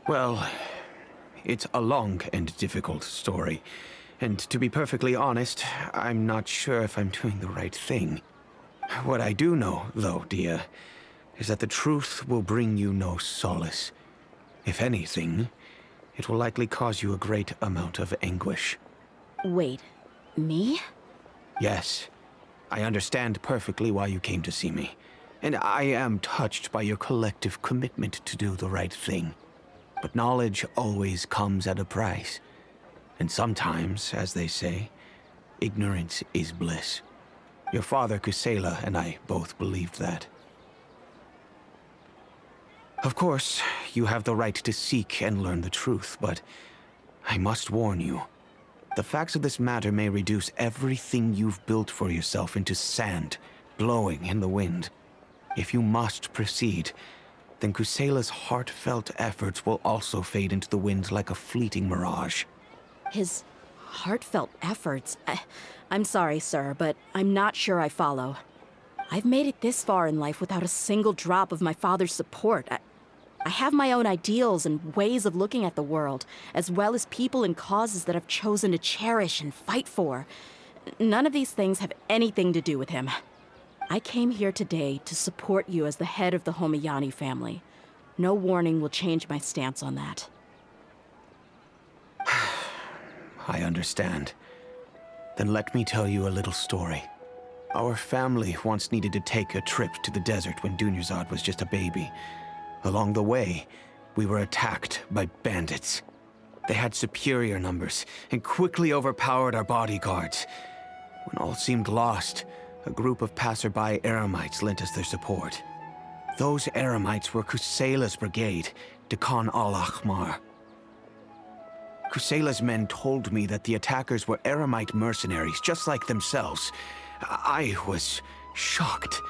Well, it's a long and difficult story. And to be perfectly honest, I'm not sure if I'm doing the right thing. What I do know, though, Dia, is that the truth will bring you no solace. If anything, it will likely cause you a great amount of anguish. Wait, me? Yes, I understand perfectly why you came to see me. And I am touched by your collective commitment to do the right thing. But knowledge always comes at a price. And sometimes, as they say, ignorance is bliss. Your father, Kusela, and I both believed that. Of course, you have the right to seek and learn the truth, but I must warn you. The facts of this matter may reduce everything you've built for yourself into sand, blowing in the wind. If you must proceed, then Kusela's heartfelt efforts will also fade into the wind like a fleeting mirage. His heartfelt efforts? I'm sorry, sir, but I'm not sure I follow. I've made it this far in life without a single drop of my father's support. I have my own ideals and ways of looking at the world, as well as people and causes that I've chosen to cherish and fight for. None of these things have anything to do with him. I came here today to support you as the head of the Homiyani family. No warning will change my stance on that. I understand. Then let me tell you a little story. Our family once needed to take a trip to the desert when Dunyarzad was just a baby. Along the way, we were attacked by bandits. They had superior numbers and quickly overpowered our bodyguards. When all seemed lost, a group of passerby Eremites lent us their support. Those Eremites were Kusela's brigade, Dekan al-Ahmar. Kusela's men told me that the attackers were Eremite mercenaries, just like themselves. I was shocked.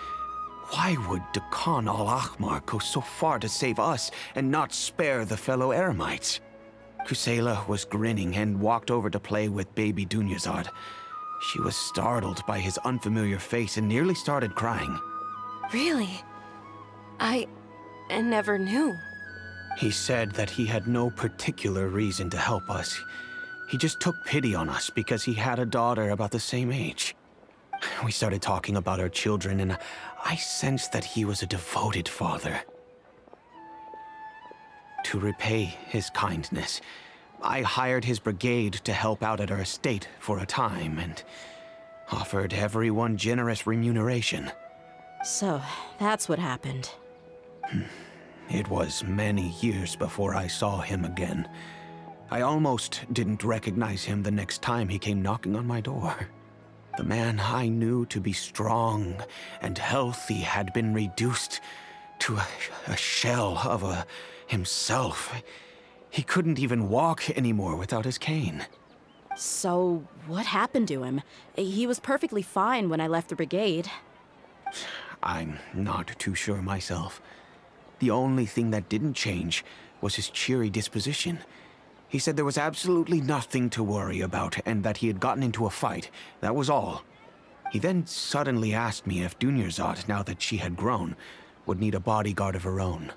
Why would Dekan al-Ahmar go so far to save us and not spare the fellow Eremites? Kusela was grinning and walked over to play with baby Dunyarzad. She was startled by his unfamiliar face and nearly started crying. Really? I never knew. He said that he had no particular reason to help us. He just took pity on us because he had a daughter about the same age. We started talking about our children, and I sensed that he was a devoted father. To repay his kindness, I hired his brigade to help out at our estate for a time, and offered everyone generous remuneration. So, that's what happened. It was many years before I saw him again. I almost didn't recognize him the next time he came knocking on my door. The man I knew to be strong and healthy had been reduced to a shell of himself. He couldn't even walk anymore without his cane. So, what happened to him? He was perfectly fine when I left the brigade. I'm not too sure myself. The only thing that didn't change was his cheery disposition. He said there was absolutely nothing to worry about and that he had gotten into a fight. That was all. He then suddenly asked me if Dunyarzad, now that she had grown, would need a bodyguard of her own.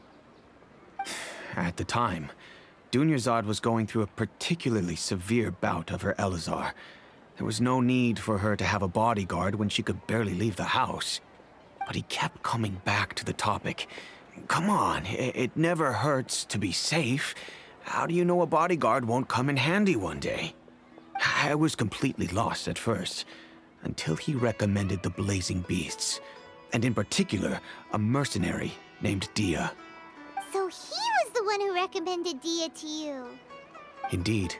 At the time, Dunyarzad was going through a particularly severe bout of her Elazar. There was no need for her to have a bodyguard when she could barely leave the house. But he kept coming back to the topic. Come on, it never hurts to be safe. How do you know a bodyguard won't come in handy one day? I was completely lost at first, until he recommended the Blazing Beasts, and in particular, a mercenary named Dia. So he was the one who recommended Dia to you. Indeed.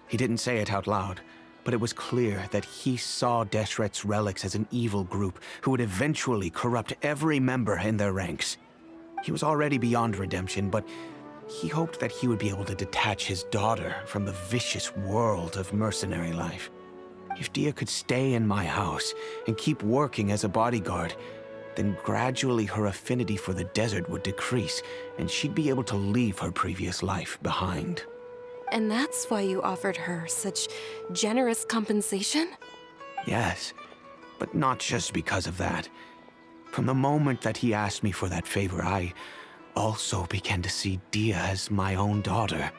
He didn't say it out loud, but it was clear that he saw Deshret's relics as an evil group who would eventually corrupt every member in their ranks. He was already beyond redemption, but he hoped that he would be able to detach his daughter from the vicious world of mercenary life. If Dia could stay in my house and keep working as a bodyguard, then gradually her affinity for the desert would decrease, and she'd be able to leave her previous life behind. And that's why you offered her such generous compensation? Yes, but not just because of that. From the moment that he asked me for that favor, I also began to see Dia as my own daughter.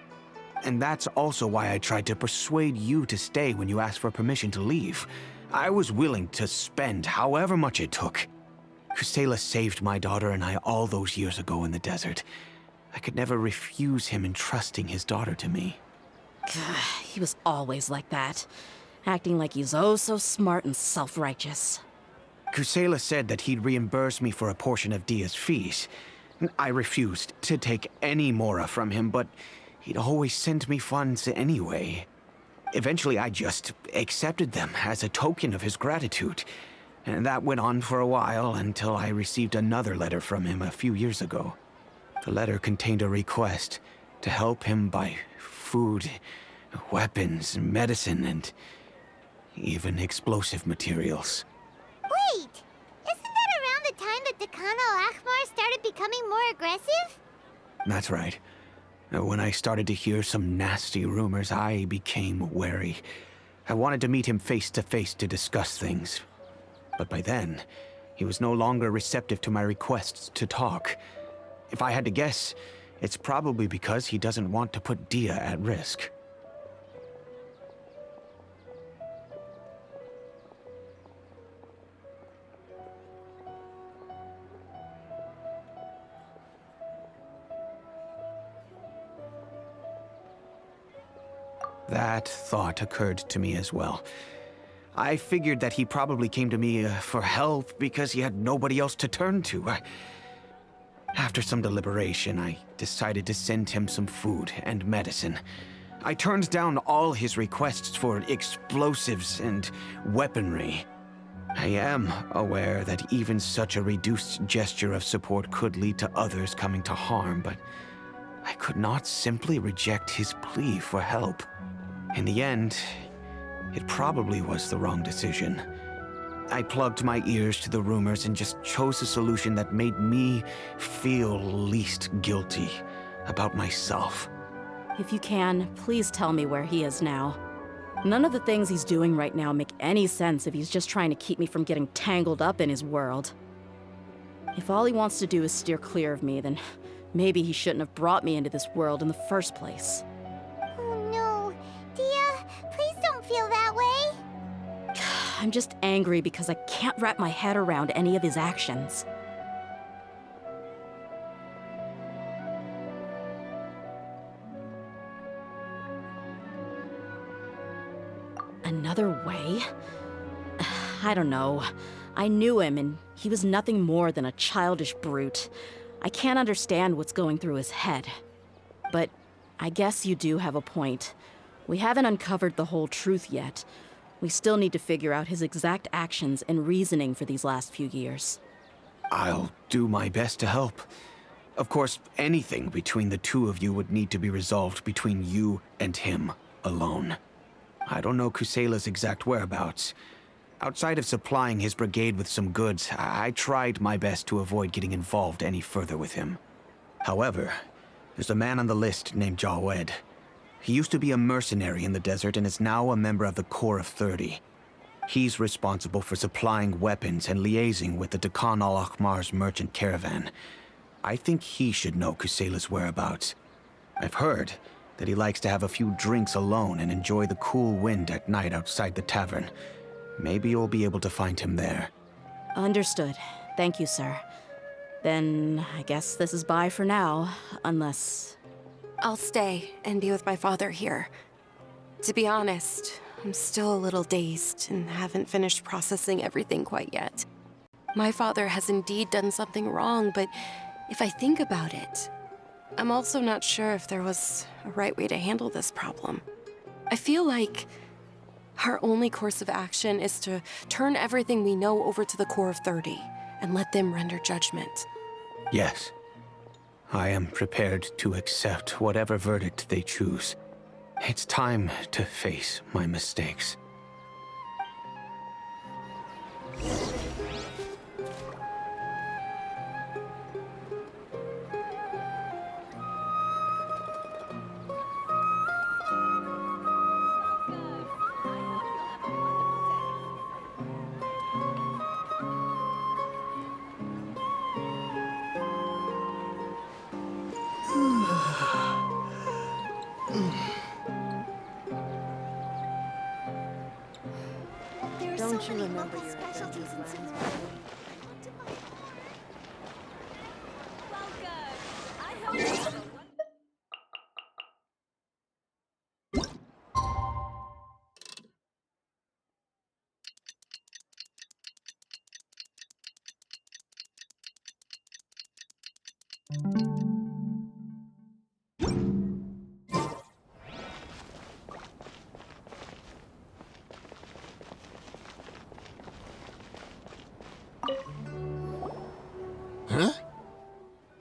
And that's also why I tried to persuade you to stay when you asked for permission to leave. I was willing to spend however much it took. Kusela saved my daughter and I all those years ago in the desert. I could never refuse him entrusting his daughter to me. He was always like that, acting like he's oh so smart and self-righteous. Kusela said that he'd reimburse me for a portion of Dia's fees. I refused to take any mora from him, but he'd always send me funds anyway. Eventually, I just accepted them as a token of his gratitude. And that went on for a while until I received another letter from him a few years ago. The letter contained a request to help him buy food, weapons, medicine, and even explosive materials. Wait! Isn't that around the time that Deccan al-Ahmar started becoming more aggressive? That's right. When I started to hear some nasty rumors, I became wary. I wanted to meet him face to face to discuss things. But by then, he was no longer receptive to my requests to talk. If I had to guess, it's probably because he doesn't want to put Dia at risk. That thought occurred to me as well. I figured that he probably came to me for help because he had nobody else to turn to. After some deliberation, I decided to send him some food and medicine. I turned down all his requests for explosives and weaponry. I am aware that even such a reduced gesture of support could lead to others coming to harm, but I could not simply reject his plea for help. In the end, it probably was the wrong decision. I plugged my ears to the rumors and just chose a solution that made me feel least guilty about myself. If you can, please tell me where he is now. None of the things he's doing right now make any sense if he's just trying to keep me from getting tangled up in his world. If all he wants to do is steer clear of me, then maybe he shouldn't have brought me into this world in the first place. Oh no. Dia, please don't feel that way. I'm just angry because I can't wrap my head around any of his actions. Another way? I don't know. I knew him, and he was nothing more than a childish brute. I can't understand what's going through his head. But I guess you do have a point. We haven't uncovered the whole truth yet. We still need to figure out his exact actions and reasoning for these last few years. I'll do my best to help. Of course, anything between the two of you would need to be resolved between you and him alone. I don't know Kusela's exact whereabouts. Outside of supplying his brigade with some goods, I tried my best to avoid getting involved any further with him. However, there's a man on the list named Jawed. He used to be a mercenary in the desert and is now a member of the Corps of 30. He's responsible for supplying weapons and liaising with the Deccan al-Ahmar's merchant caravan. I think he should know Kusela's whereabouts. I've heard that he likes to have a few drinks alone and enjoy the cool wind at night outside the tavern. Maybe you'll be able to find him there. Understood. Thank you, sir. Then I guess this is bye for now, unless... I'll stay and be with my father here. To be honest, I'm still a little dazed and haven't finished processing everything quite yet. My father has indeed done something wrong, but if I think about it, I'm also not sure if there was a right way to handle this problem. I feel like our only course of action is to turn everything we know over to the Corps of 30 and let them render judgment. Yes. I am prepared to accept whatever verdict they choose. It's time to face my mistakes. There are Don't so you many remember local your specialties adventures in last Cincinnati. time? Huh?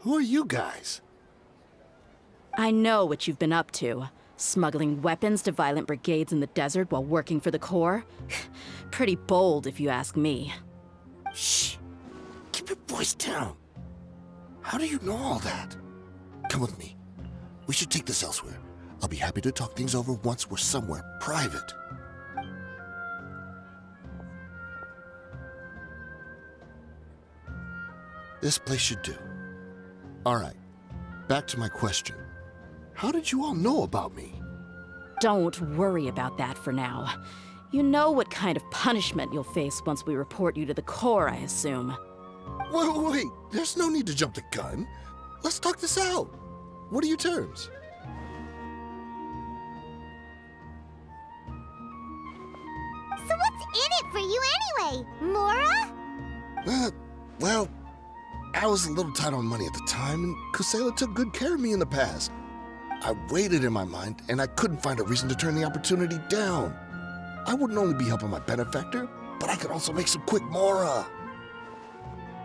Who are you guys? I know what you've been up to. Smuggling weapons to violent brigades in the desert while working for the Corps? Pretty bold, if you ask me. Shh! Keep your voice down. How do you know all that? Come with me. We should take this elsewhere. I'll be happy to talk things over once we're somewhere private. This place should do. All right, back to my question. How did you all know about me? Don't worry about that for now. You know what kind of punishment you'll face once we report you to the Corps, I assume. Wait, there's no need to jump the gun. Let's talk this out. What are your terms? So what's in it for you anyway, Mora? Well, I was a little tight on money at the time, and Kusela took good care of me in the past. I waited in my mind, and I couldn't find a reason to turn the opportunity down. I wouldn't only be helping my benefactor, but I could also make some quick mora.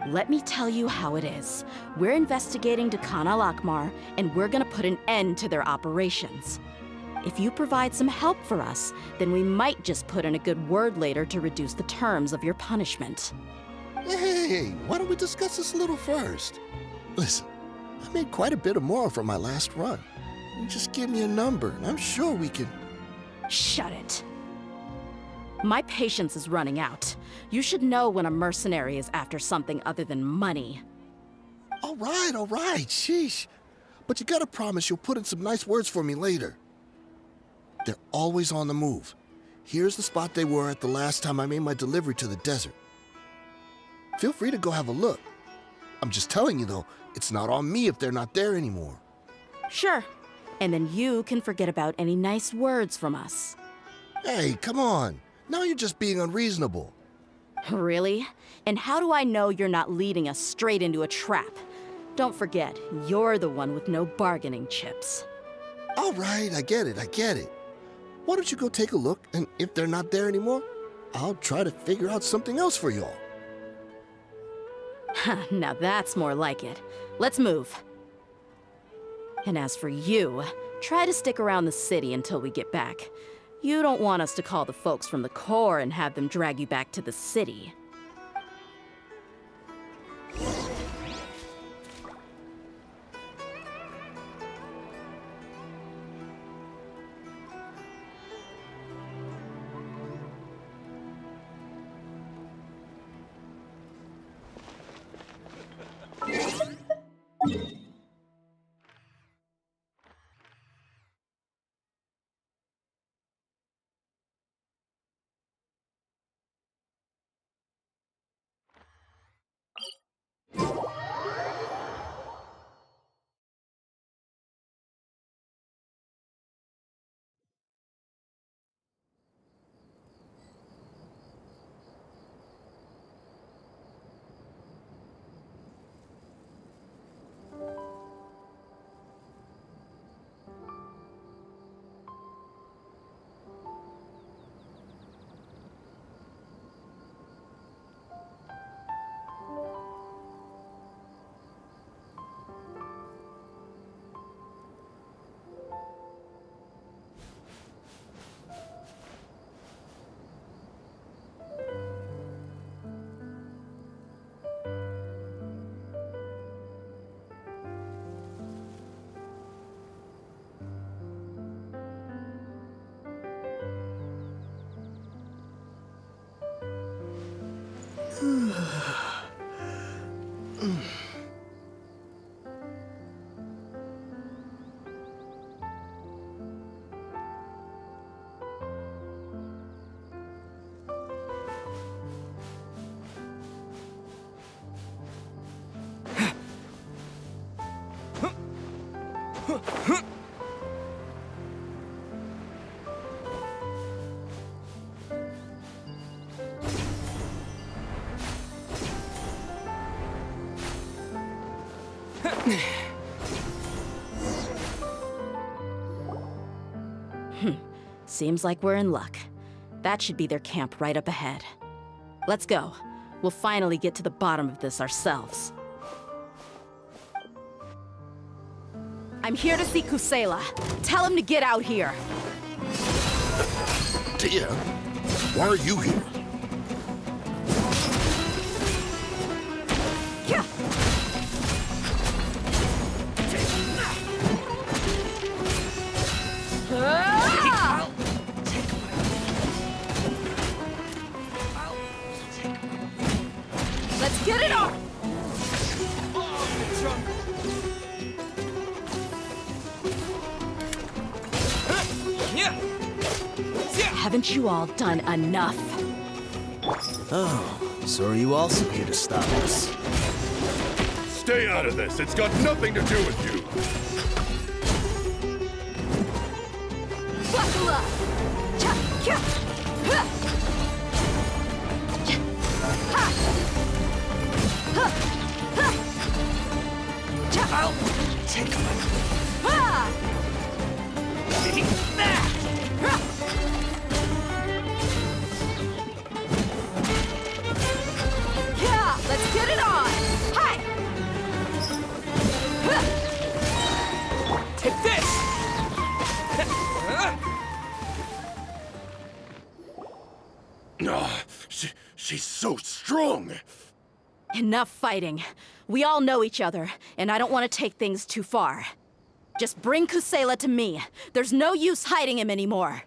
Let me tell you how it is. We're investigating Dakan al-Akmar, and we're gonna put an end to their operations. If you provide some help for us, then we might just put in a good word later to reduce the terms of your punishment. Hey, why don't we discuss this a little first? Listen, I made quite a bit of mora from my last run. You just give me a number, and I'm sure we can... Shut it. My patience is running out. You should know when a mercenary is after something other than money. All right, sheesh. But you gotta promise you'll put in some nice words for me later. They're always on the move. Here's the spot they were at the last time I made my delivery to the desert. Feel free to go have a look. I'm just telling you, though, it's not on me if they're not there anymore. Sure. And then you can forget about any nice words from us. Hey, come on. Now you're just being unreasonable. Really? And how do I know you're not leading us straight into a trap? Don't forget, you're the one with no bargaining chips. All right, I get it. Why don't you go take a look, and if they're not there anymore, I'll try to figure out something else for y'all. Now that's more like it. Let's move. And as for you, try to stick around the city until we get back. You don't want us to call the folks from the Corps and have them drag you back to the city. Seems like we're in luck. That should be their camp right up ahead. Let's go. We'll finally get to the bottom of this ourselves. I'm here to see Kusela. Tell him to get out here. Tia, why are you here? Yeah. Ah! Let's get it on! Haven't you all done enough? Oh, so are you also here to stop us? Stay out of this. It's got nothing to do with you. Buckle up! Cha, cha, ha! Ha! Ha! Ha! Cha! Take my... Ha! Ha! Yeah, let's get it on! Hi! Ha! Take this! She's so strong. Enough fighting. We all know each other, and I don't want to take things too far. Just bring Kusela to me. There's no use hiding him anymore.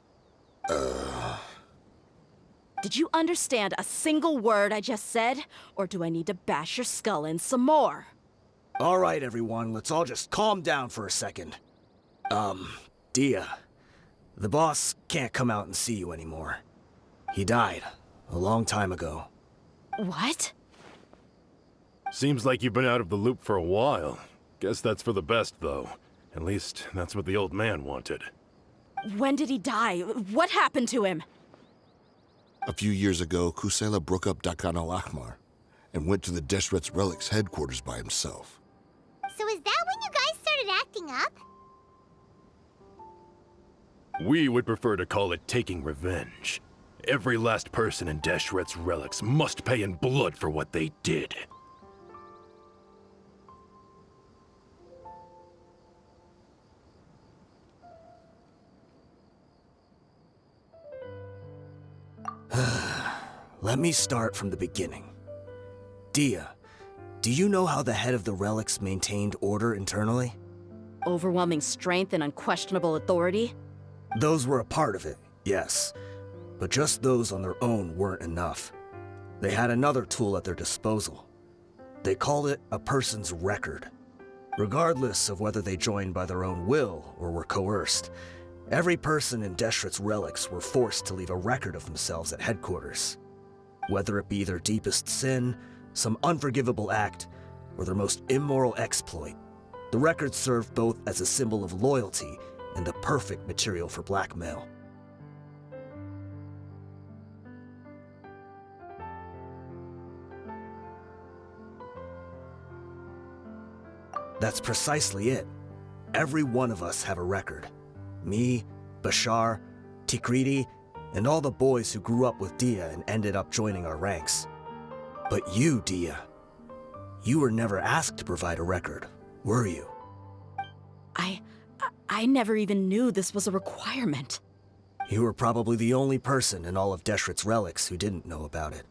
Did you understand a single word I just said? Or do I need to bash your skull in some more? All right, everyone, let's all just calm down for a second. Dia, the boss can't come out and see you anymore. He died a long time ago. What? Seems like you've been out of the loop for a while. Guess that's for the best, though. At least, that's what the old man wanted. When did he die? What happened to him? A few years ago, Kusela broke up Dakan al-Ahmar and went to the Deshret's Relics headquarters by himself. So is that when you guys started acting up? We would prefer to call it taking revenge. Every last person in Deshret's Relics must pay in blood for what they did. Let me start from the beginning. Dia, do you know how the head of the Relics maintained order internally? Overwhelming strength and unquestionable authority? Those were a part of it, yes. But just those on their own weren't enough. They had another tool at their disposal. They called it a person's record. Regardless of whether they joined by their own will or were coerced, every person in Deshret's Relics were forced to leave a record of themselves at headquarters. Whether it be their deepest sin, some unforgivable act, or their most immoral exploit, the record served both as a symbol of loyalty and the perfect material for blackmail. That's precisely it. Every one of us have a record. Me, Bashar, Tikriti, and all the boys who grew up with Dia and ended up joining our ranks. But you, Dia, you were never asked to provide a record, were you? I never even knew this was a requirement. You were probably the only person in all of Deshret's Relics who didn't know about it.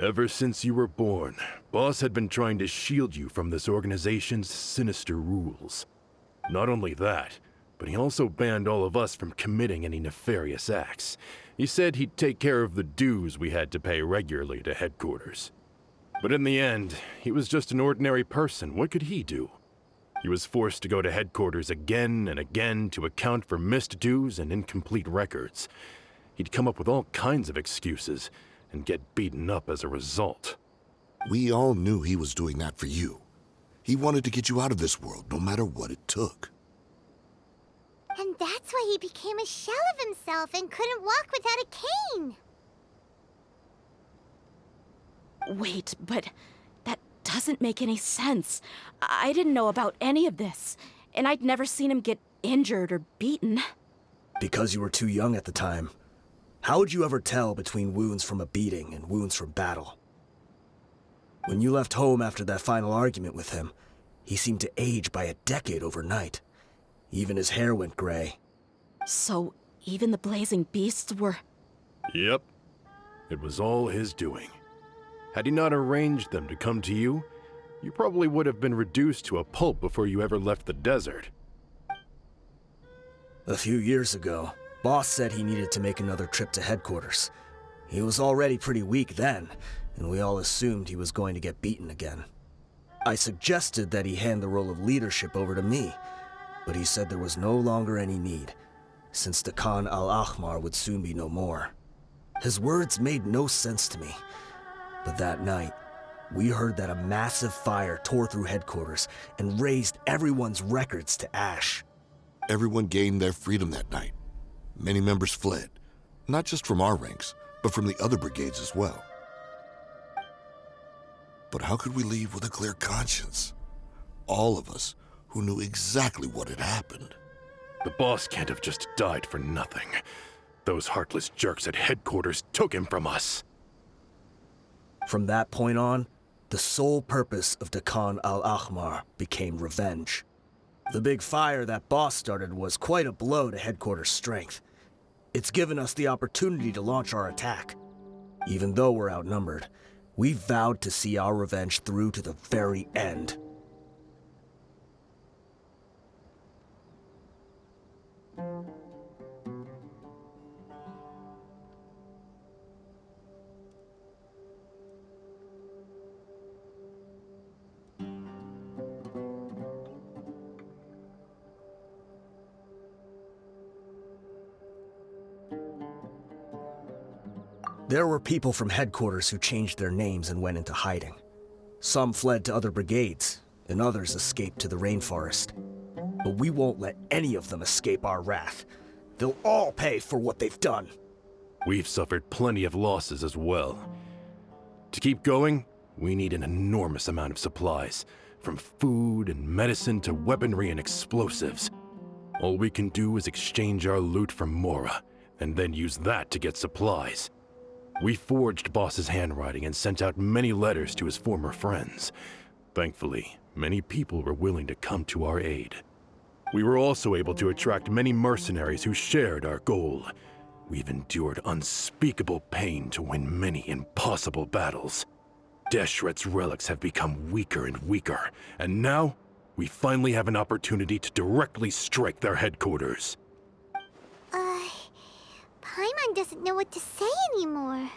Ever since you were born, Boss had been trying to shield you from this organization's sinister rules. Not only that, but he also banned all of us from committing any nefarious acts. He said he'd take care of the dues we had to pay regularly to headquarters. But in the end, he was just an ordinary person. What could he do? He was forced to go to headquarters again and again to account for missed dues and incomplete records. He'd come up with all kinds of excuses and get beaten up as a result. We all knew he was doing that for you. He wanted to get you out of this world, no matter what it took. And that's why he became a shell of himself and couldn't walk without a cane. Wait, but that doesn't make any sense. I didn't know about any of this, and I'd never seen him get injured or beaten. Because you were too young at the time. How would you ever tell between wounds from a beating and wounds from battle? When you left home after that final argument with him, he seemed to age by a decade overnight. Even his hair went gray. So, even the blazing beasts were... Yep. It was all his doing. Had he not arranged them to come to you, you probably would have been reduced to a pulp before you ever left the desert. A few years ago, Boss said he needed to make another trip to headquarters. He was already pretty weak then, and we all assumed he was going to get beaten again. I suggested that he hand the role of leadership over to me, but he said there was no longer any need, since the Khan al-Ahmar would soon be no more. His words made no sense to me, but that night, we heard that a massive fire tore through headquarters and razed everyone's records to ash. Everyone gained their freedom that night. Many members fled, not just from our ranks, but from the other brigades as well. But how could we leave with a clear conscience? All of us who knew exactly what had happened. The boss can't have just died for nothing. Those heartless jerks at headquarters took him from us. From that point on, the sole purpose of the Khan al-Ahmar became revenge. The big fire that Boss started was quite a blow to headquarters' strength. It's given us the opportunity to launch our attack. Even though we're outnumbered, we vowed to see our revenge through to the very end. There were people from headquarters who changed their names and went into hiding. Some fled to other brigades, and others escaped to the rainforest. But we won't let any of them escape our wrath. They'll all pay for what they've done. We've suffered plenty of losses as well. To keep going, we need an enormous amount of supplies, from food and medicine to weaponry and explosives. All we can do is exchange our loot from Mora, and then use that to get supplies. We forged Boss's handwriting and sent out many letters to his former friends. Thankfully, many people were willing to come to our aid. We were also able to attract many mercenaries who shared our goal. We've endured unspeakable pain to win many impossible battles. Deshret's relics have become weaker and weaker, and now we finally have an opportunity to directly strike their headquarters. Paimon doesn't know what to say anymore.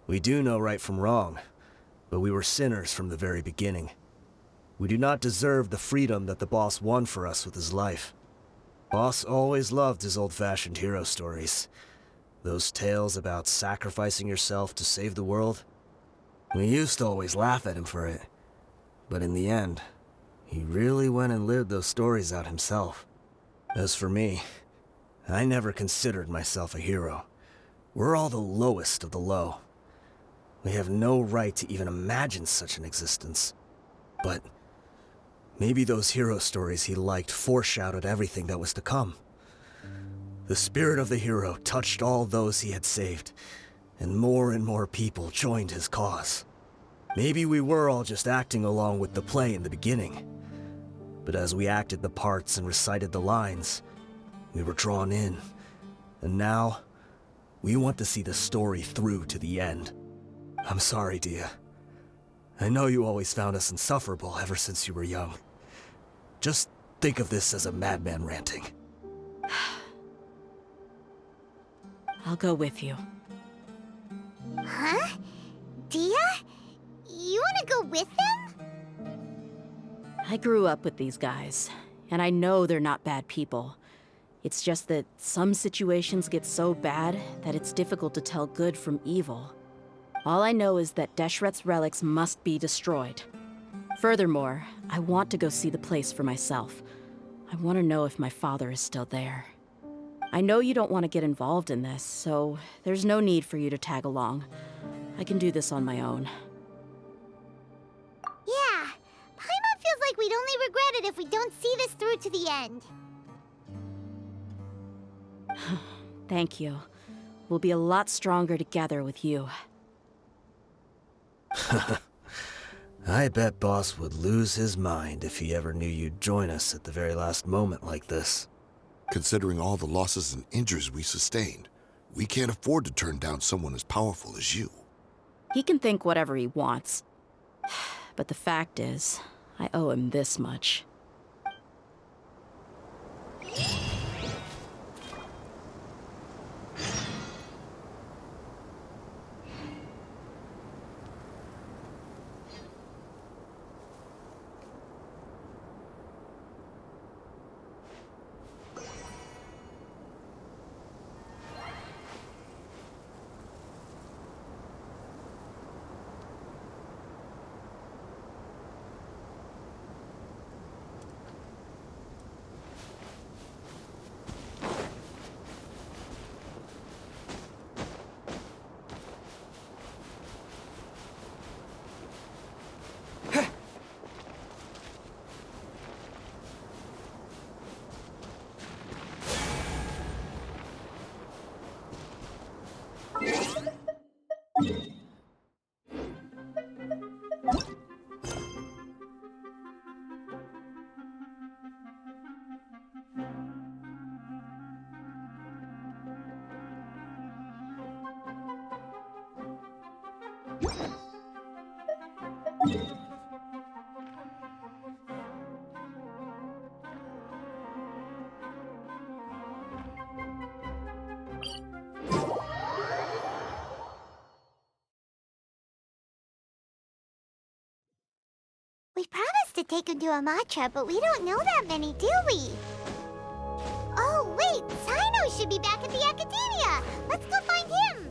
We do know right from wrong, but we were sinners from the very beginning. We do not deserve the freedom that the boss won for us with his life. Boss always loved his old-fashioned hero stories. Those tales about sacrificing yourself to save the world. We used to always laugh at him for it, but in the end, he really went and lived those stories out himself. As for me, I never considered myself a hero. We're all the lowest of the low. We have no right to even imagine such an existence. But maybe those hero stories he liked foreshadowed everything that was to come. The spirit of the hero touched all those he had saved, and more people joined his cause. Maybe we were all just acting along with the play in the beginning. But as we acted the parts and recited the lines, we were drawn in. And now, We want to see the story through to the end. I'm sorry, Dia. I know you always found us insufferable ever since you were young. Just think of this as a madman ranting. I'll go with you. Huh? Dia? You wanna go with them? I grew up with these guys, and I know they're not bad people. It's just that some situations get so bad that it's difficult to tell good from evil. All I know is that Deshret's relics must be destroyed. Furthermore, I want to go see the place for myself. I want to know if my father is still there. I know you don't want to get involved in this, so there's no need for you to tag along. I can do this on my own. Yeah. Paimon feels like we'd only regret it if we don't see this through to the end. Thank you. We'll be a lot stronger together with you. I bet Boss would lose his mind if he ever knew you'd join us at the very last moment like this. Considering all the losses and injuries we sustained, we can't afford to turn down someone as powerful as you. He can think whatever he wants. But the fact is, I owe him this much. We promised to take him to Amatra, but we don't know that many, do we? Oh, wait! Sino should be back at the Academia! Let's go find him!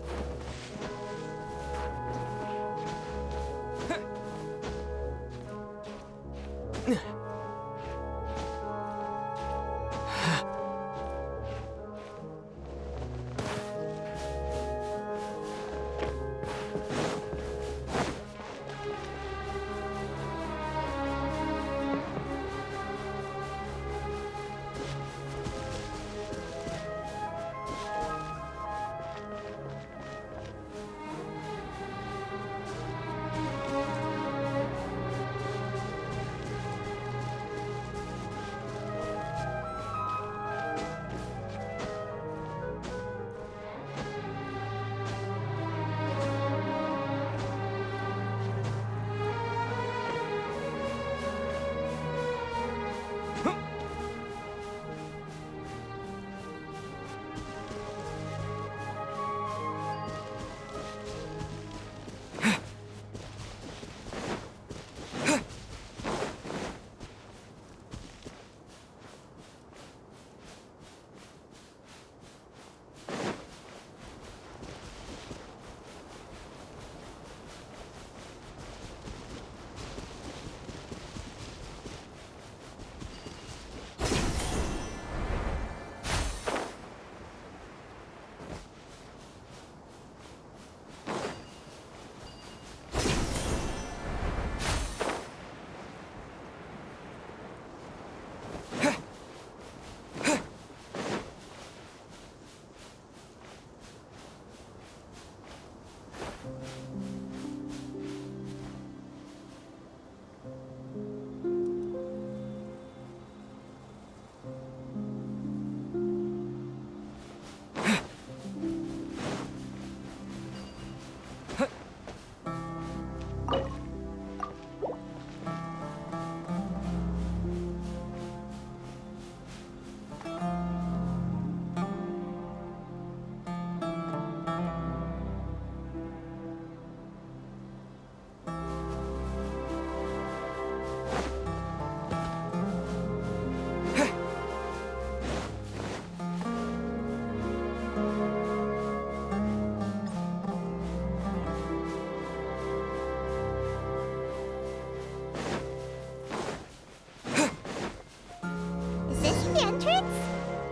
the entrance?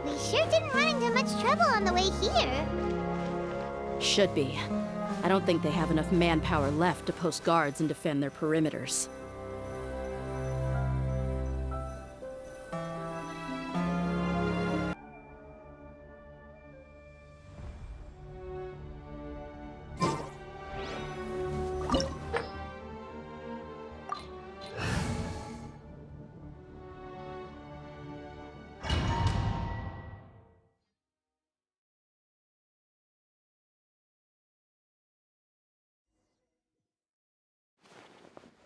We sure didn't run into much trouble on the way here. Should be. I don't think they have enough manpower left to post guards and defend their perimeters.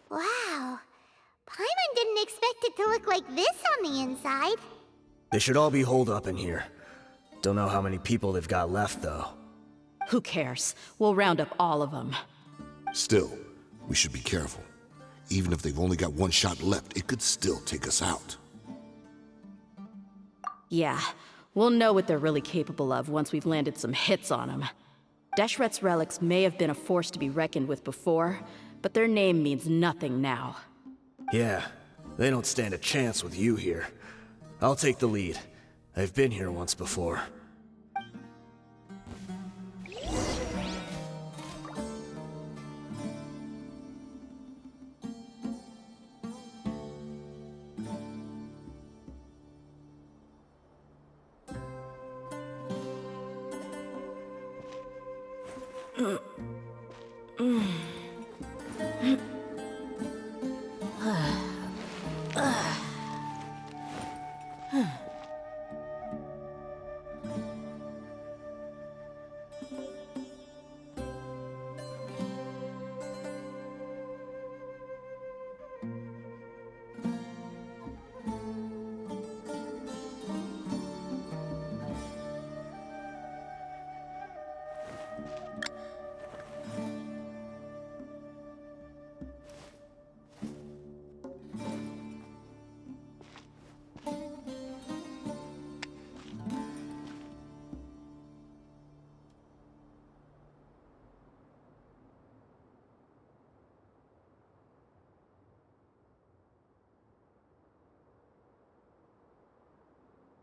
Wow. Paimon didn't expect it to look like this on the inside. They should all be holed up in here. Don't know how many people they've got left, though. Who cares? We'll round up all of them. Still, we should be careful. Even if they've only got one shot left, it could still take us out. Yeah, we'll know what they're really capable of once we've landed some hits on them. Deshret's relics may have been a force to be reckoned with before, but their name means nothing now. Yeah, they don't stand a chance with you here. I'll take the lead. I've been here once before.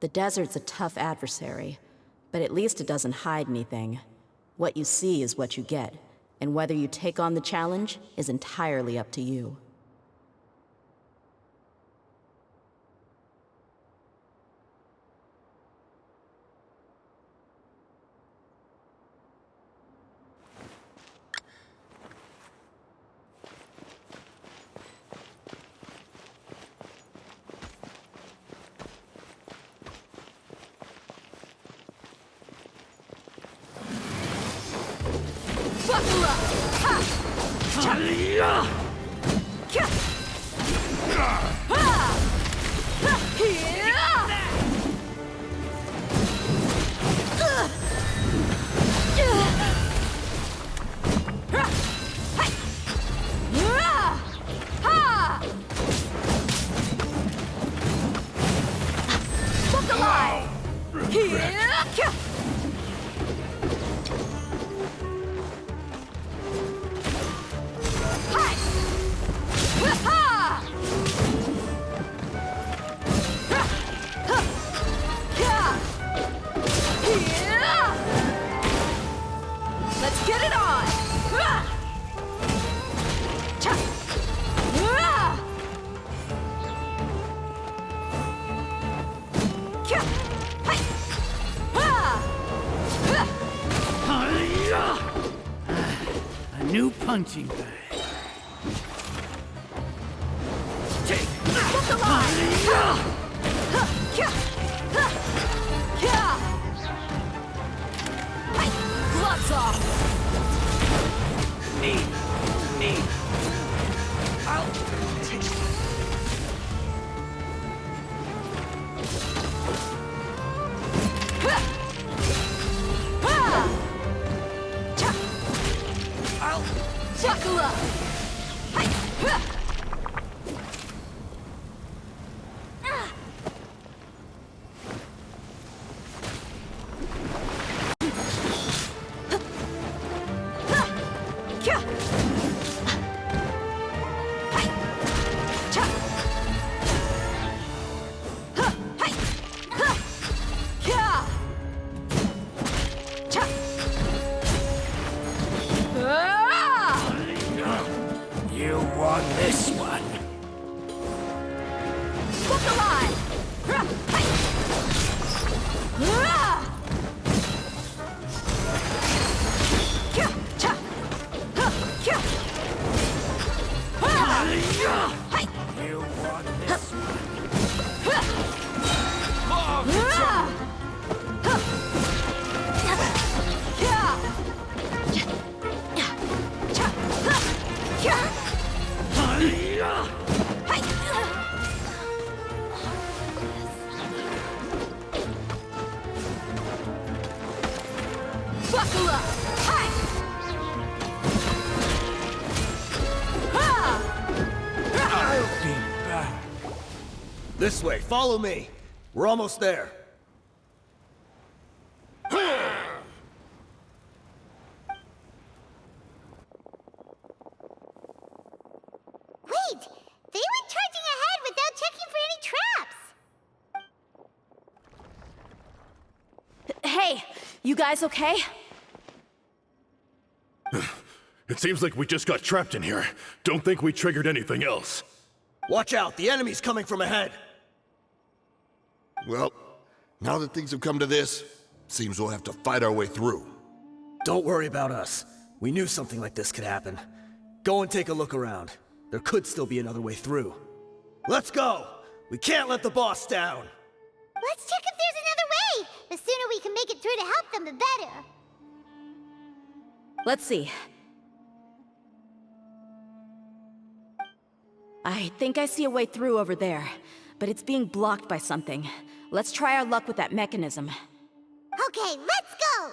The desert's a tough adversary, but at least it doesn't hide anything. What you see is what you get, and whether you take on the challenge is entirely up to you. Let's get it on! A new punching bag. Look alive! Gloves off! Knee. I'll take Buckle up! Watch the line! You want this Buckle up! Hi! I'll be back. This way, follow me. We're almost there. Wait! They went charging ahead without checking for any traps! Hey, you guys okay? It seems like we just got trapped in here. Don't think we triggered anything else. Watch out, the enemy's coming from ahead. Well, now that things have come to this, seems we'll have to fight our way through. Don't worry about us. We knew something like this could happen. Go and take a look around. There could still be another way through. Let's go! We can't let the boss down! Let's check if there's another way! The sooner we can make it through to help them, the better. Let's see. I think I see a way through over there, but it's being blocked by something. Let's try our luck with that mechanism. Okay, let's go!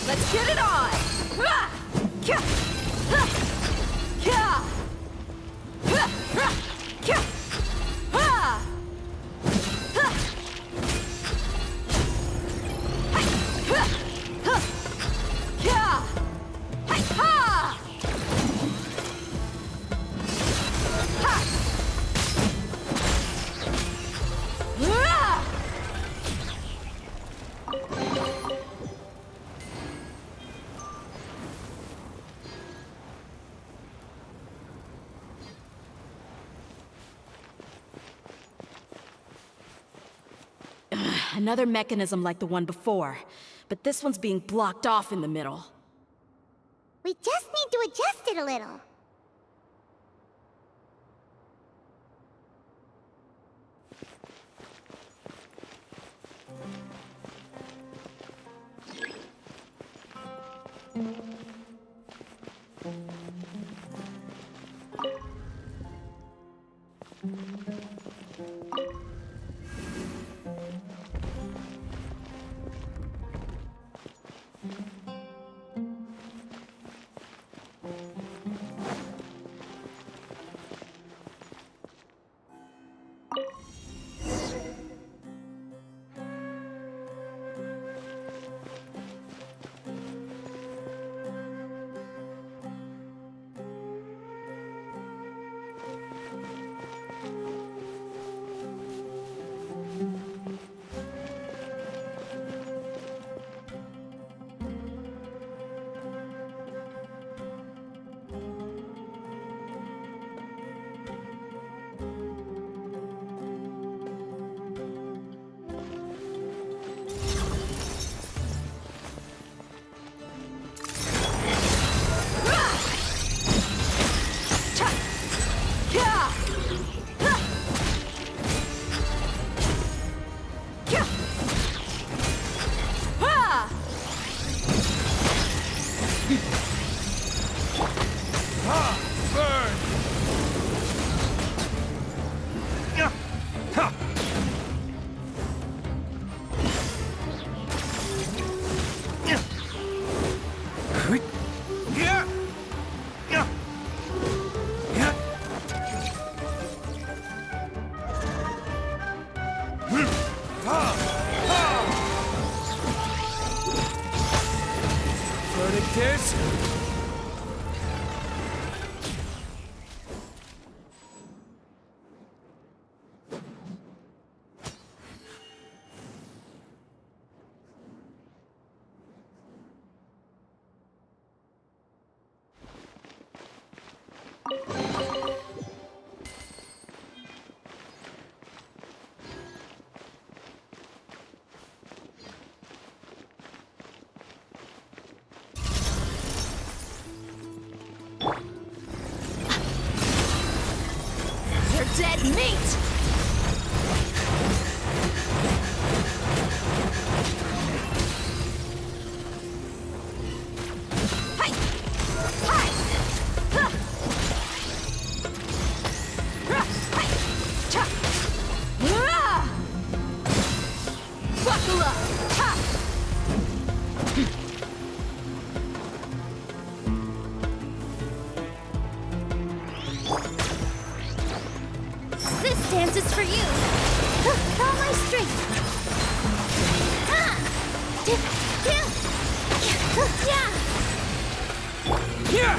Let's get it on! Another mechanism like the one before, but this one's being blocked off in the middle. We just need to adjust it a little. dead meat! Hi! Hi! Huh! Hi! Cha! Ah! Buckle up! Ha! This dance is for you. With all my strength. Yeah.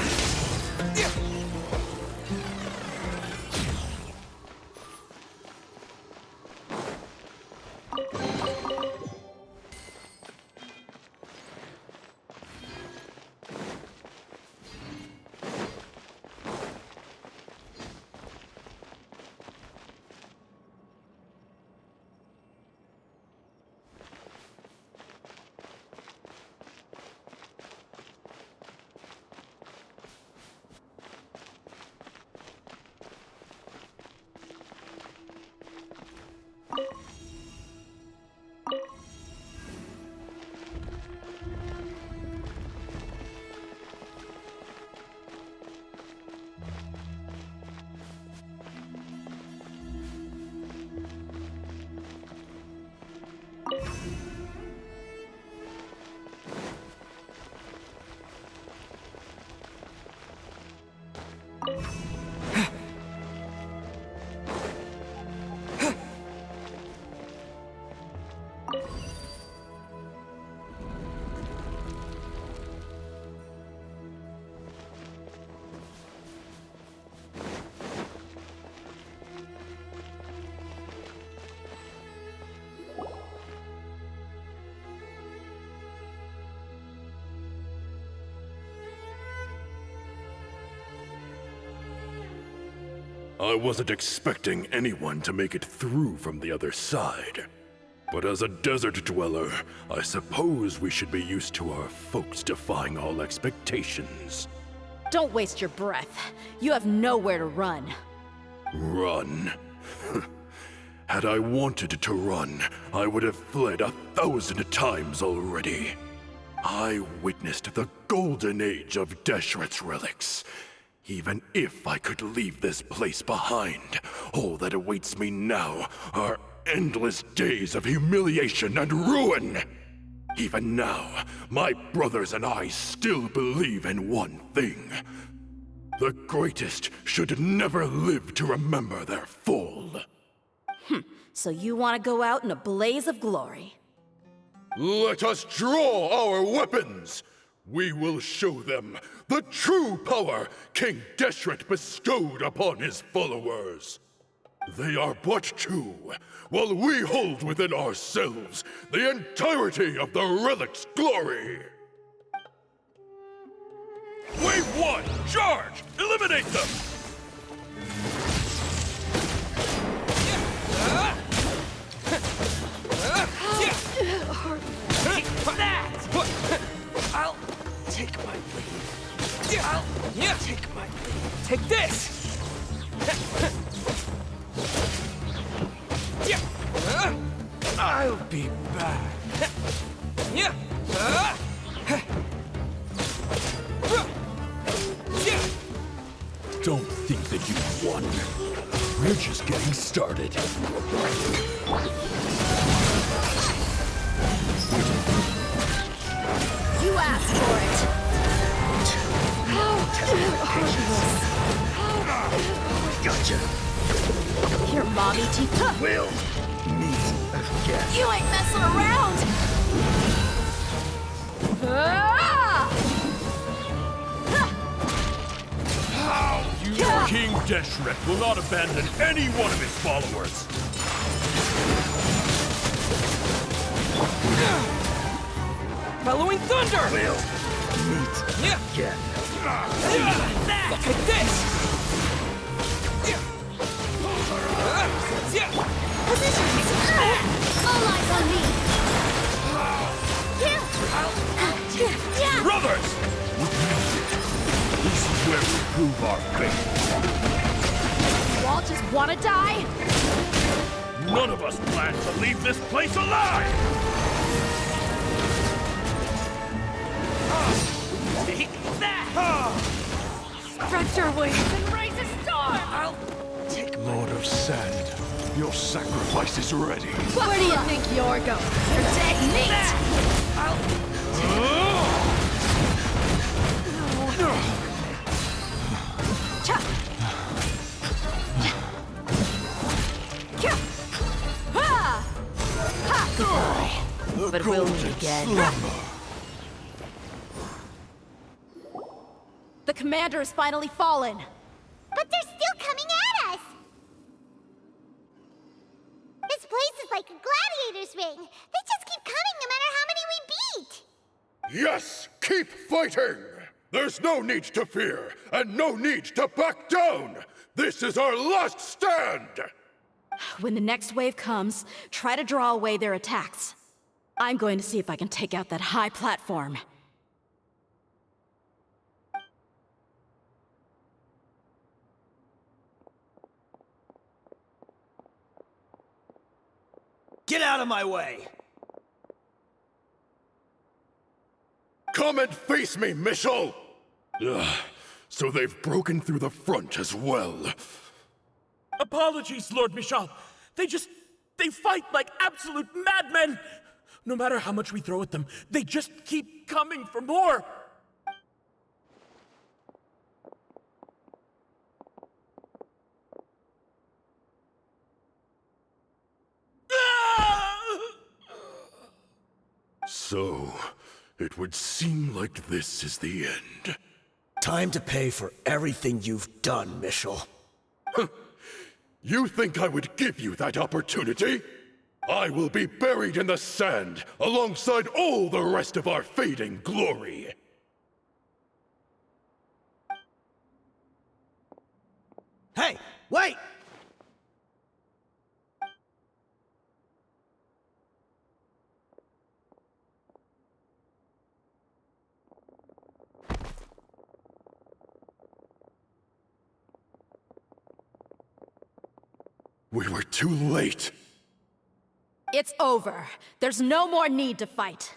I wasn't expecting anyone to make it through from the other side. But as a desert dweller, I suppose we should be used to our folks defying all expectations. Don't waste your breath. You have nowhere to run. Run? Had I wanted to run, I would have fled 1,000 times already. I witnessed the golden age of Deshret's relics. Even if I could leave this place behind, all that awaits me now are endless days of humiliation and ruin. Even now, my brothers and I still believe in one thing. The greatest should never live to remember their fall. So you want to go out in a blaze of glory. Let us draw our weapons! We will show them the true power King Deshret bestowed upon his followers. They are but two, while we hold within ourselves the entirety of the relic's glory. Wave 1, charge! Eliminate them! Take that! I'll take my lead. I'll take my lead. Take this! I'll be back. Don't think that you won. We're just getting started. You asked for it. Gotcha. Here, mommy teeth. We'll meet again. You ain't messing around. King Deshret will not abandon any one of his followers. Bellowing thunder! We'll meet again. Look at this! Positions. All eyes on me. Yeah. Brothers! This is where we prove our faith. Wall all just wanna die? None of us plan to leave this place alive! Take that! Stretch your wings and raise a storm! I'll take my... Lord of Sand, your sacrifice is ready. Where do you think you're going? Your dead meat! Cha! Ha! Ha! Goodbye. But we'll meet again. The commander has finally fallen. But they're still coming at us! This place is like a gladiator's ring. They just keep coming no matter how many we beat! Yes! Keep fighting! There's no need to fear, and no need to back down! This is our last stand! When the next wave comes, try to draw away their attacks. I'm going to see if I can take out that high platform. Get out of my way! Come and face me, Michel! Ugh, so they've broken through the front as well. Apologies, Lord Michel. They fight like absolute madmen! No matter how much we throw at them, they just keep coming for more! So, it would seem like this is the end. Time to pay for everything you've done, Michel. You think I would give you that opportunity? I will be buried in the sand alongside all the rest of our fading glory. Hey, wait! We were too late. It's over. There's no more need to fight.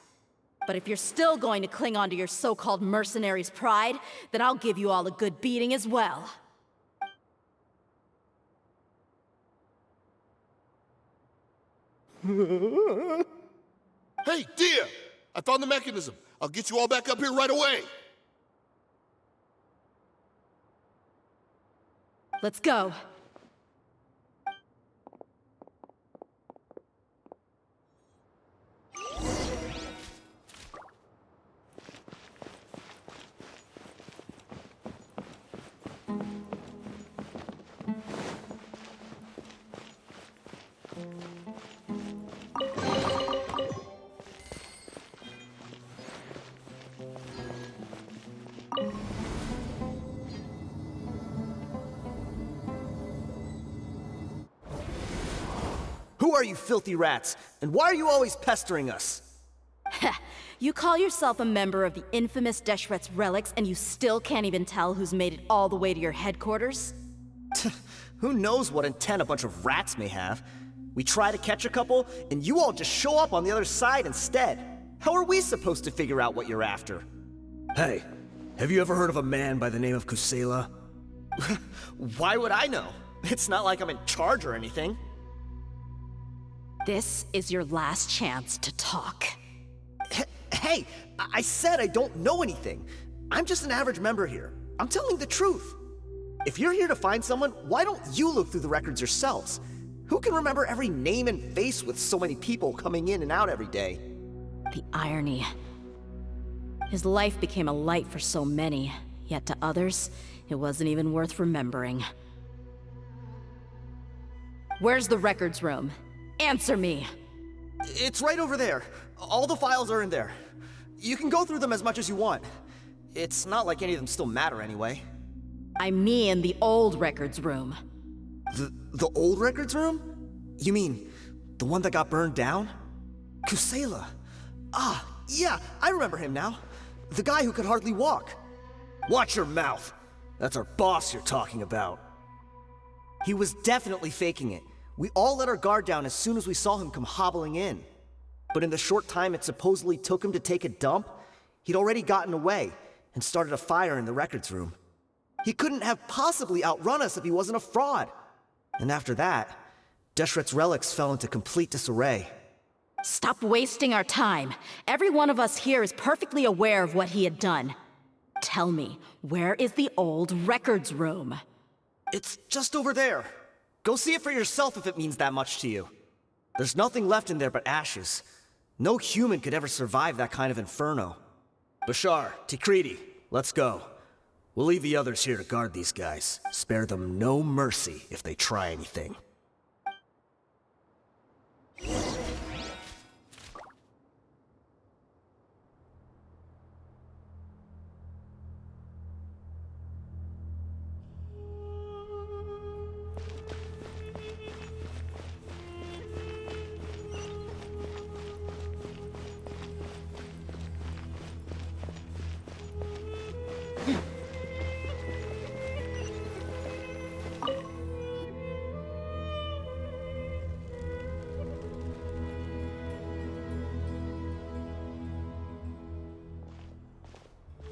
But if you're still going to cling on to your so-called mercenary's pride, then I'll give you all a good beating as well. Hey, dear! I found the mechanism. I'll get you all back up here right away. Let's go. Who are you filthy rats? And why are you always pestering us? You call yourself a member of the infamous Deshret's relics, and you still can't even tell who's made it all the way to your headquarters? Who knows what intent a bunch of rats may have? We try to catch a couple, and you all just show up on the other side instead. How are we supposed to figure out what you're after? Hey, have you ever heard of a man by the name of Kusela? Why would I know? It's not like I'm in charge or anything. This is your last chance to talk. Hey, I said I don't know anything. I'm just an average member here. I'm telling the truth. If you're here to find someone, why don't you look through the records yourselves? Who can remember every name and face with so many people coming in and out every day? The irony. His life became a light for so many, yet to others, it wasn't even worth remembering. Where's the records room? Answer me! It's right over there. All the files are in there. You can go through them as much as you want. It's not like any of them still matter anyway. I mean the old records room. The old records room? You mean the one that got burned down? Kusela. Ah, yeah, I remember him now. The guy who could hardly walk. Watch your mouth. That's our boss you're talking about. He was definitely faking it. We all let our guard down as soon as we saw him come hobbling in. But in the short time it supposedly took him to take a dump, he'd already gotten away and started a fire in the records room. He couldn't have possibly outrun us if he wasn't a fraud. And after that, Deshret's relics fell into complete disarray. Stop wasting our time. Every one of us here is perfectly aware of what he had done. Tell me, where is the old records room? It's just over there. Go see it for yourself if it means that much to you. There's nothing left in there but ashes. No human could ever survive that kind of inferno. Bashar, Tikriti, let's go. We'll leave the others here to guard these guys. Spare them no mercy if they try anything.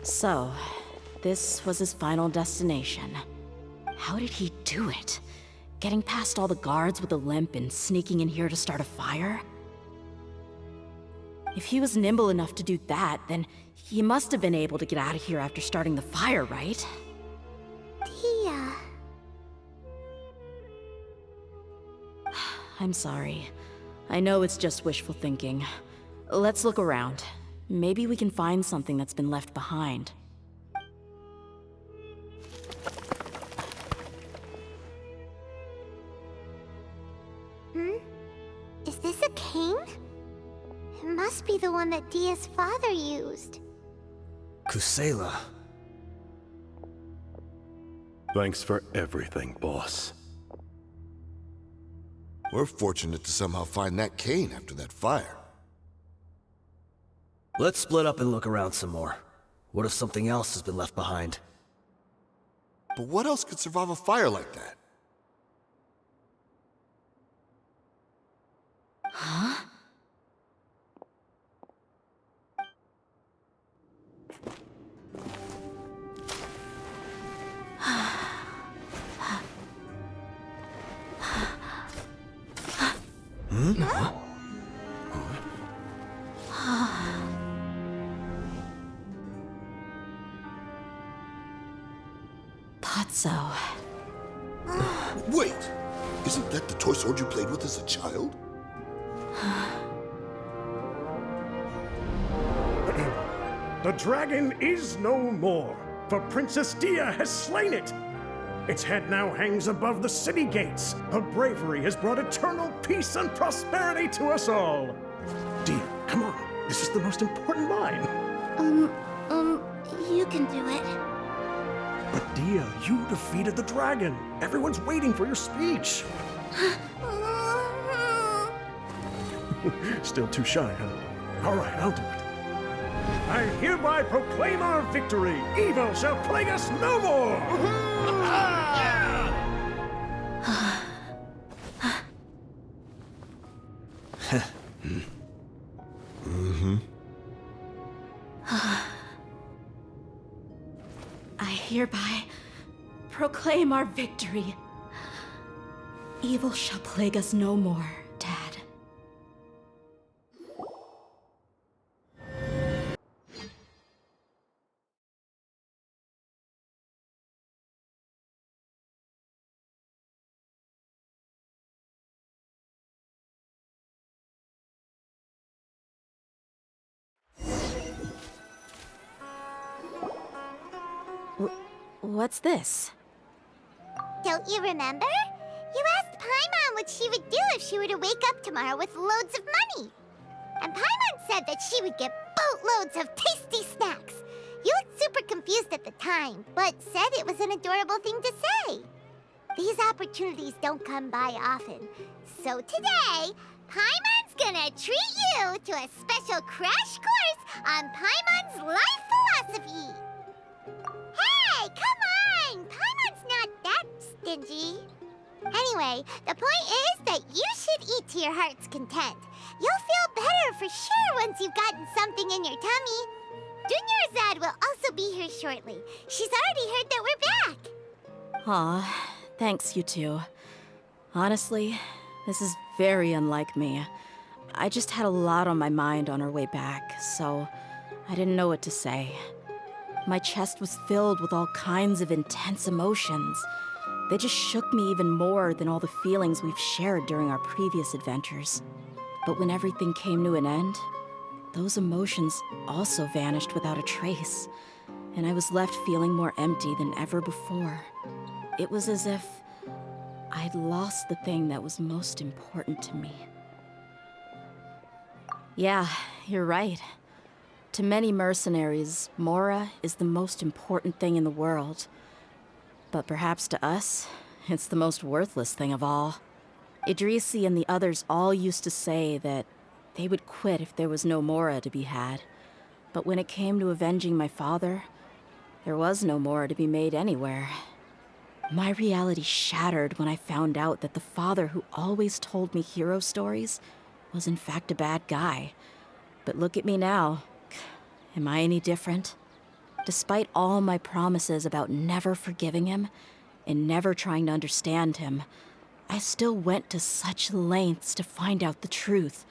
So, this was his final destination. How did he do it? Getting past all the guards with a limp and sneaking in here to start a fire? If he was nimble enough to do that, then he must have been able to get out of here after starting the fire, right? Tia... I'm sorry. I know it's just wishful thinking. Let's look around. Maybe we can find something that's been left behind. Is this a cane? It must be the one that Dia's father used. Kusela. Thanks for everything, boss. We're fortunate to somehow find that cane after that fire. Let's split up and look around some more. What if something else has been left behind? But what else could survive a fire like that? Huh? Thought so. Wait! Isn't that the toy sword you played with as a child? The dragon is no more, for Princess Dia has slain it. Its head now hangs above the city gates. Her bravery has brought eternal peace and prosperity to us all. Dia, come on. This is the most important line. You can do it. But Dia, you defeated the dragon. Everyone's waiting for your speech. Still too shy, huh? All right, I'll do it. I hereby proclaim our victory. Evil shall plague us no more. I hereby proclaim our victory. Evil shall plague us no more, Dad. What's this? Don't you remember? You asked Paimon what she would do if she were to wake up tomorrow with loads of money. And Paimon said that she would get boatloads of tasty snacks. You looked super confused at the time, but said it was an adorable thing to say. These opportunities don't come by often. So today, Paimon's gonna treat you to a special crash course on Paimon's life philosophy. Hey, come on! Paimon's not that stingy. Anyway, the point is that you should eat to your heart's content. You'll feel better for sure once you've gotten something in your tummy. Dunyarzad will also be here shortly. She's already heard that we're back. Aw, thanks, you two. Honestly, this is very unlike me. I just had a lot on my mind on our way back, so I didn't know what to say. My chest was filled with all kinds of intense emotions. They just shook me even more than all the feelings we've shared during our previous adventures. But when everything came to an end, those emotions also vanished without a trace, and I was left feeling more empty than ever before. It was as if I'd lost the thing that was most important to me. Yeah, you're right. To many mercenaries, Mora is the most important thing in the world. But perhaps to us, it's the most worthless thing of all. Idrisi and the others all used to say that they would quit if there was no Mora to be had. But when it came to avenging my father, there was no Mora to be made anywhere. My reality shattered when I found out that the father who always told me hero stories was in fact a bad guy. But look at me now. Am I any different? Despite all my promises about never forgiving him and never trying to understand him, I still went to such lengths to find out the truth,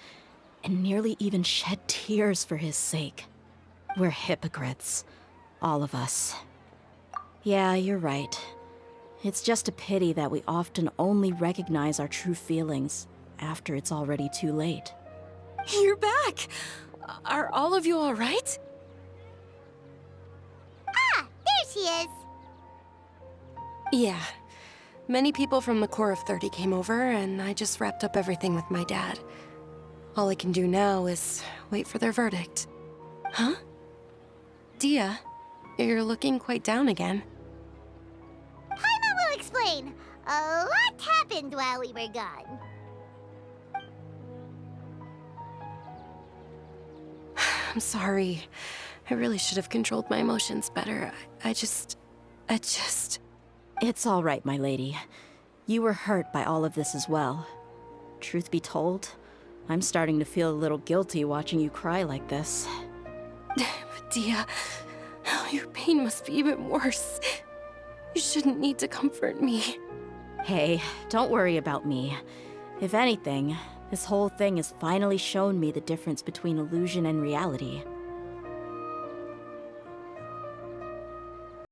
and nearly even shed tears for his sake. We're hypocrites, all of us. Yeah, you're right. It's just a pity that we often only recognize our true feelings after it's already too late. You're back! Are all of you all right? Ah, there she is. Yeah. Many people from the Corps of 30 came over, and I just wrapped up everything with my dad. All I can do now is wait for their verdict. Huh? Dia, you're looking quite down again. Paimon will explain. A lot happened while we were gone. I'm sorry. I really should have controlled my emotions better. I just... It's all right, my lady. You were hurt by all of this as well. Truth be told, I'm starting to feel a little guilty watching you cry like this. But Dia, your pain must be even worse. You shouldn't need to comfort me. Hey, don't worry about me. If anything, this whole thing has finally shown me the difference between illusion and reality.